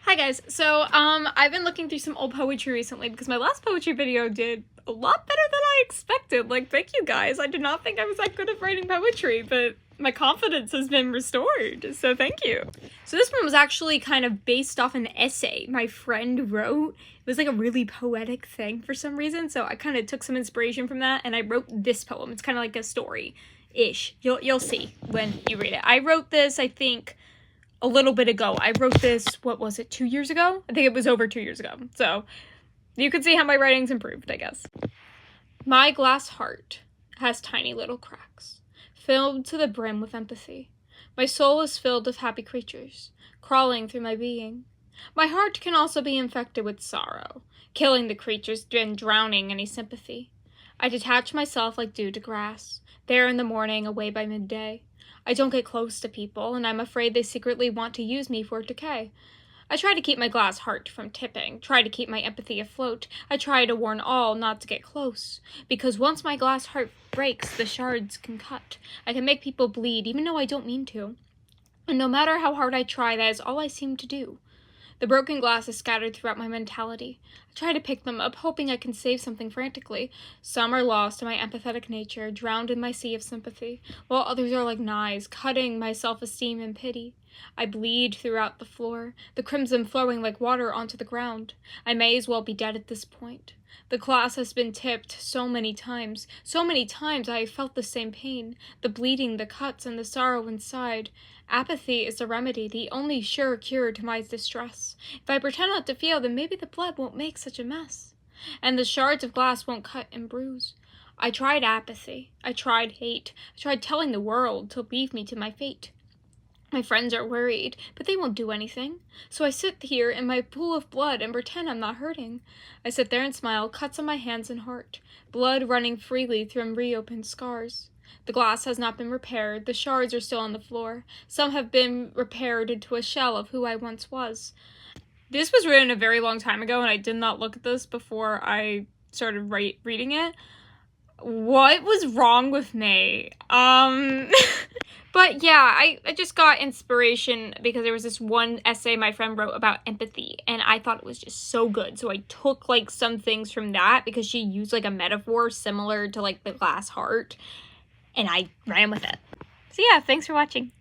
Hi guys, so I've been looking through some old poetry recently because my last poetry video did a lot better than I expected. Like, thank you guys. I did not think I was that good at writing poetry, but my confidence has been restored, so thank you. So this one was actually kind of based off an essay my friend wrote. It was like a really poetic thing for some reason, so I kind of took some inspiration from that and I wrote this poem. It's kind of like a story-ish. You'll see when you read it. I wrote this, I think, a little bit ago. I wrote this, what was it, 2 years ago? I think it was over 2 years ago. So you can see how my writing's improved, I guess. My glass heart has tiny little cracks, filled to the brim with empathy. My soul is filled with happy creatures, crawling through my being. My heart can also be infected with sorrow, killing the creatures and drowning any sympathy. I detach myself like dew to grass, there in the morning, away by midday. I don't get close to people, and I'm afraid they secretly want to use me for decay. I try to keep my glass heart from tipping, try to keep my empathy afloat. I try to warn all not to get close, because once my glass heart breaks, the shards can cut. I can make people bleed, even though I don't mean to. And no matter how hard I try, that is all I seem to do. The broken glass is scattered throughout my mentality. I try to pick them up, hoping I can save something frantically. Some are lost in my empathetic nature, drowned in my sea of sympathy, while others are like knives, cutting my self-esteem and pity. I bleed throughout the floor, the crimson flowing like water onto the ground. I may as well be dead at this point. The glass has been tipped so many times I have felt the same pain, the bleeding, the cuts, and the sorrow inside. Apathy is the remedy, the only sure cure to my distress. If I pretend not to feel, then maybe the blood won't make such a mess, and the shards of glass won't cut and bruise. I tried apathy, I tried hate, I tried telling the world to leave me to my fate. My friends are worried, but they won't do anything. So I sit here in my pool of blood and pretend I'm not hurting. I sit there and smile, cuts on my hands and heart, blood running freely through reopened scars. The glass has not been repaired, the shards are still on the floor. Some have been repaired into a shell of who I once was. This was written a very long time ago, and I did not look at this before I started reading it. What was wrong with me? But yeah, I just got inspiration because there was this one essay my friend wrote about empathy, and I thought it was just so good. So I took, like, some things from that because she used, like, a metaphor similar to, like, the glass heart, and I ran with it. So yeah, thanks for watching.